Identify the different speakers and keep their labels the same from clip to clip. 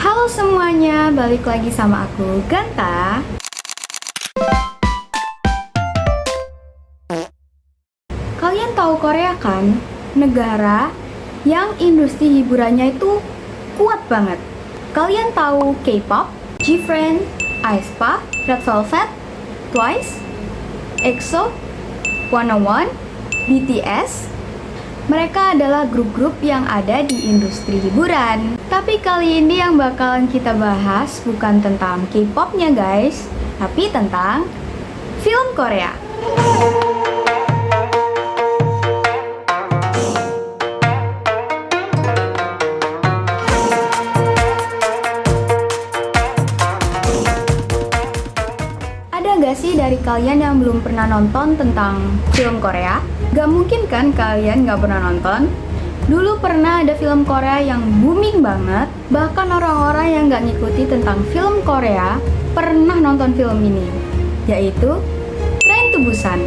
Speaker 1: Halo semuanya, balik lagi sama aku, Ganta. Kalian tahu Korea kan? Negara yang industri hiburannya itu kuat banget. Kalian tahu K-pop, G-Friend, aespa, Red Velvet, Twice, EXO, 101, BTS. Mereka adalah grup-grup yang ada di industri hiburan. Tapi kali ini yang bakalan kita bahas bukan tentang K-popnya guys, tapi tentang film Korea. Ada gak sih dari kalian yang belum pernah nonton tentang film Korea? Gak mungkin kan kalian gak pernah nonton? Dulu pernah ada film Korea yang booming banget. Bahkan orang-orang yang gak ngikuti tentang film Korea pernah nonton film ini, yaitu Train to Busan.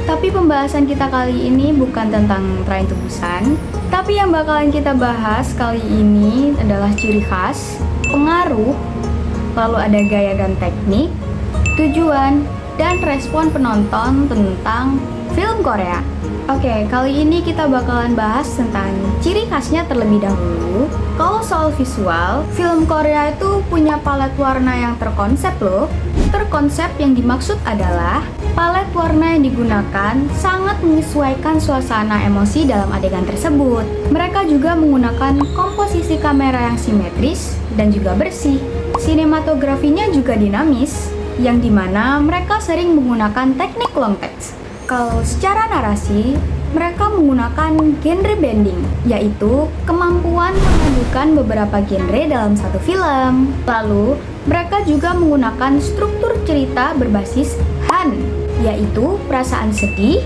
Speaker 1: Tapi pembahasan kita kali ini bukan tentang Train to Busan, tapi yang bakalan kita bahas kali ini adalah ciri khas, pengaruh, lalu ada gaya dan teknik, tujuan, dan respon penonton tentang film Korea. Oke, kali ini kita bakalan bahas tentang ciri khasnya terlebih dahulu. Kalau soal visual, film Korea itu punya palet warna yang terkonsep loh. Terkonsep yang dimaksud adalah palet warna yang digunakan sangat menyesuaikan suasana emosi dalam adegan tersebut. Mereka juga menggunakan komposisi kamera yang simetris dan juga bersih. Sinematografinya juga dinamis, yang dimana mereka sering menggunakan teknik long text. Kalau secara narasi, mereka menggunakan genre bending, yaitu kemampuan memadukan beberapa genre dalam satu film. Lalu, mereka juga menggunakan struktur cerita berbasis Han, yaitu perasaan sedih,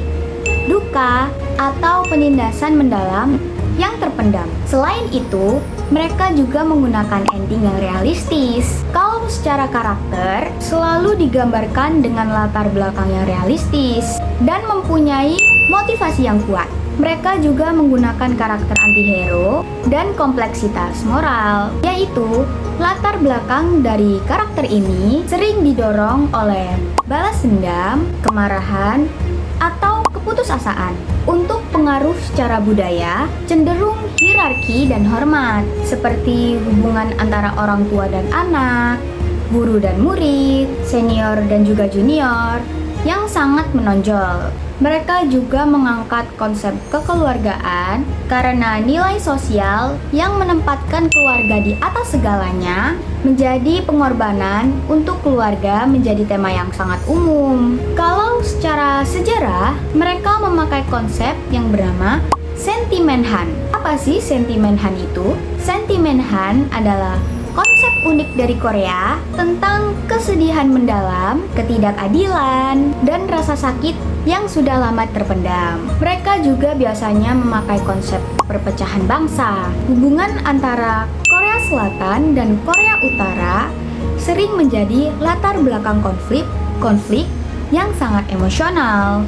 Speaker 1: duka, atau penindasan mendalam yang terpendam. Selain itu, mereka juga menggunakan ending yang realistis. Kalau secara karakter, selalu digambarkan dengan latar belakang yang realistis dan mempunyai motivasi yang kuat. Mereka juga menggunakan karakter antihero dan kompleksitas moral, yaitu latar belakang dari karakter ini sering didorong oleh balas dendam, kemarahan, atau keputusasaan. Untuk pengaruh secara budaya, cenderung hierarki dan hormat, seperti hubungan antara orang tua dan anak, guru dan murid, senior dan juga junior, yang sangat menonjol. Mereka juga mengangkat konsep kekeluargaan karena nilai sosial yang menempatkan keluarga di atas segalanya menjadi pengorbanan untuk keluarga menjadi tema yang sangat umum. Kalau secara sejarah, mereka memakai konsep yang bernama sentimen Han. Apa sih sentimen Han itu? Sentimen Han adalah konsep unik dari Korea tentang kesedihan mendalam, ketidakadilan, dan rasa sakit yang sudah lama terpendam. Mereka juga biasanya memakai konsep perpecahan bangsa. Hubungan antara Korea Selatan dan Korea Utara sering menjadi latar belakang konflik yang sangat emosional,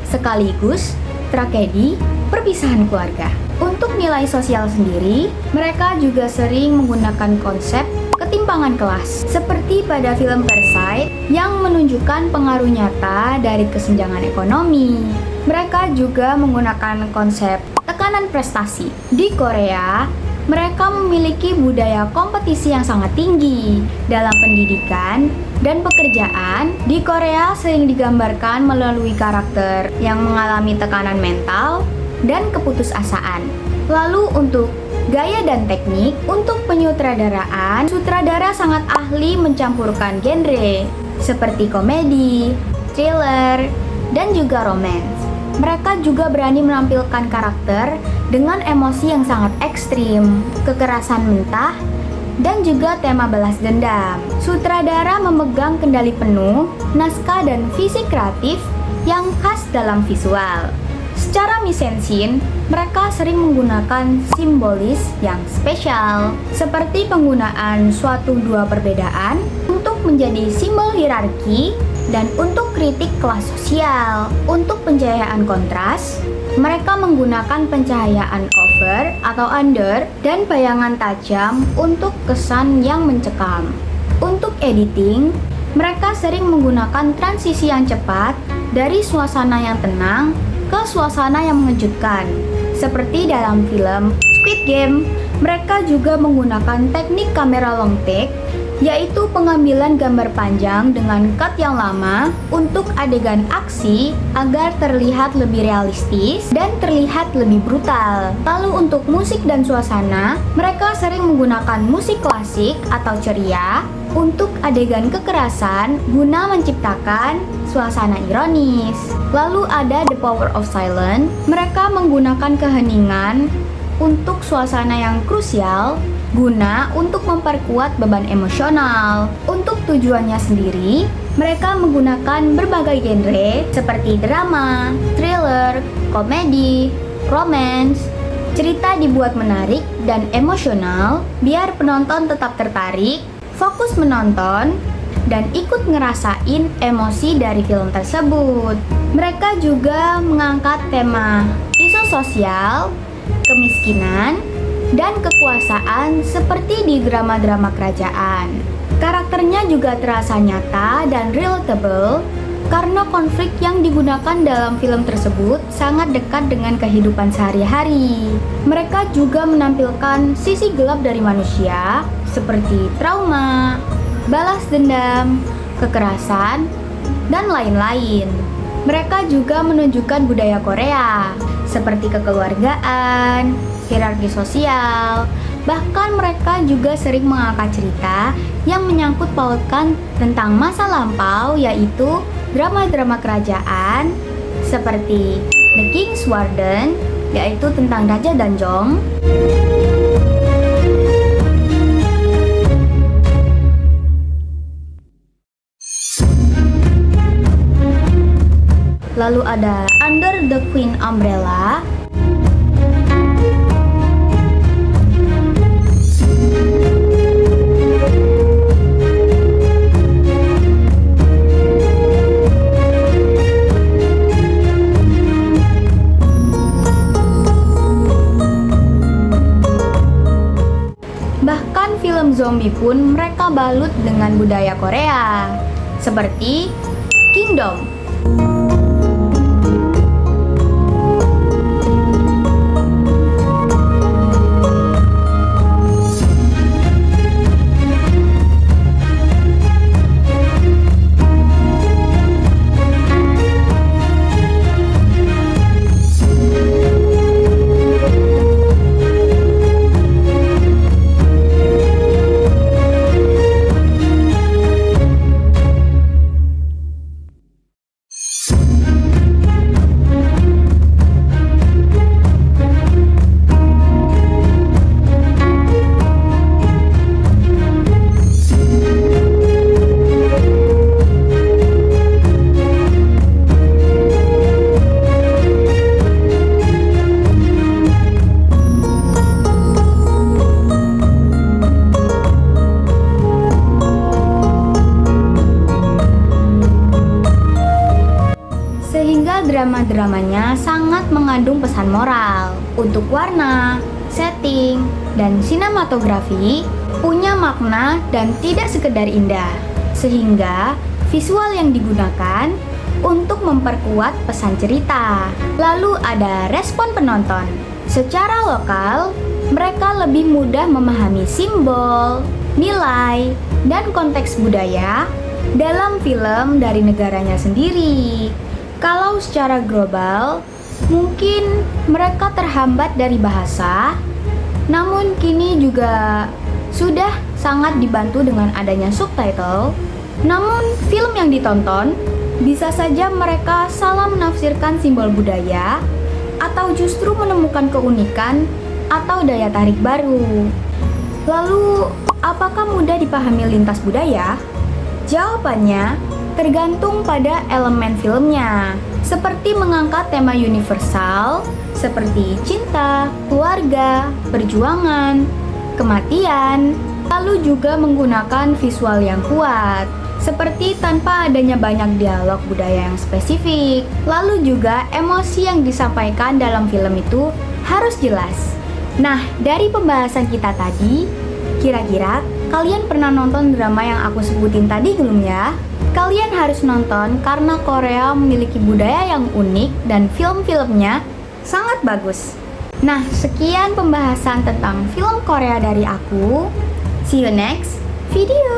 Speaker 1: sekaligus tragedi perpisahan keluarga. Untuk nilai sosial sendiri, mereka juga sering menggunakan konsep ketimpangan kelas, seperti pada film Parasite yang menunjukkan pengaruh nyata dari kesenjangan ekonomi. Mereka juga menggunakan konsep tekanan prestasi. Di Korea, mereka memiliki budaya kompetisi yang sangat tinggi dalam pendidikan dan pekerjaan. Di Korea sering digambarkan melalui karakter yang mengalami tekanan mental dan keputusasaan. Lalu untuk gaya dan teknik, untuk penyutradaraan, sutradara sangat ahli mencampurkan genre seperti komedi, thriller, dan juga romance. Mereka juga berani menampilkan karakter dengan emosi yang sangat ekstrim, kekerasan mentah, dan juga tema balas dendam. Sutradara memegang kendali penuh, naskah dan visi kreatif yang khas dalam visual. Secara mise-en-scene, mereka sering menggunakan simbolis yang spesial, seperti penggunaan suatu dua perbedaan untuk menjadi simbol hierarki dan untuk kritik kelas sosial. Untuk pencahayaan kontras, mereka menggunakan pencahayaan off over atau under, dan bayangan tajam untuk kesan yang mencekam. Untuk editing, mereka sering menggunakan transisi yang cepat dari suasana yang tenang ke suasana yang mengejutkan. Seperti dalam film Squid Game, mereka juga menggunakan teknik kamera long take, yaitu pengambilan gambar panjang dengan cut yang lama untuk adegan aksi agar terlihat lebih realistis dan terlihat lebih brutal. Lalu untuk musik dan suasana, mereka sering menggunakan musik klasik atau ceria untuk adegan kekerasan guna menciptakan suasana ironis. Lalu ada The Power of Silence, mereka menggunakan keheningan untuk suasana yang krusial guna untuk memperkuat beban emosional. Untuk tujuannya sendiri, mereka menggunakan berbagai genre seperti drama, thriller, komedi, romance. Cerita dibuat menarik dan emosional biar penonton tetap tertarik, fokus menonton, dan ikut ngerasain emosi dari film tersebut. Mereka juga mengangkat tema isu sosial, kemiskinan, dan kekuasaan seperti di drama-drama kerajaan. Karakternya juga terasa nyata dan relatable karena konflik yang digunakan dalam film tersebut sangat dekat dengan kehidupan sehari-hari. Mereka juga menampilkan sisi gelap dari manusia seperti trauma, balas dendam, kekerasan, dan lain-lain. Mereka juga menunjukkan budaya Korea seperti kekeluargaan, hierarki sosial. Bahkan mereka juga sering mengangkat cerita yang menyangkut pautkan tentang masa lampau, yaitu drama-drama kerajaan seperti The King's Warden, yaitu tentang Raja Danjong. Lalu ada Under the Queen Umbrella. Bahkan film zombie pun mereka balut dengan budaya Korea, seperti Kingdom. Drama-dramanya sangat mengandung pesan moral. Untuk warna, setting, dan sinematografi punya makna dan tidak sekedar indah, sehingga visual yang digunakan untuk memperkuat pesan cerita. Lalu ada respon penonton. Secara lokal, mereka lebih mudah memahami simbol, nilai, dan konteks budaya dalam film dari negaranya sendiri. Kalau secara global, mungkin mereka terhambat dari bahasa, namun kini juga sudah sangat dibantu dengan adanya subtitle. Namun film yang ditonton bisa saja mereka salah menafsirkan simbol budaya atau justru menemukan keunikan atau daya tarik baru. Lalu, apakah mudah dipahami lintas budaya? Jawabannya tergantung pada elemen filmnya, seperti mengangkat tema universal seperti cinta, keluarga, perjuangan, kematian, lalu juga menggunakan visual yang kuat, seperti tanpa adanya banyak dialog budaya yang spesifik. Lalu juga emosi yang disampaikan dalam film itu harus jelas, Nah, dari pembahasan kita tadi, kira-kira kalian pernah nonton drama yang aku sebutin tadi belum ya? Kalian harus nonton karena Korea memiliki budaya yang unik dan film-filmnya sangat bagus. Nah, sekian pembahasan tentang film Korea dari aku. See you next video.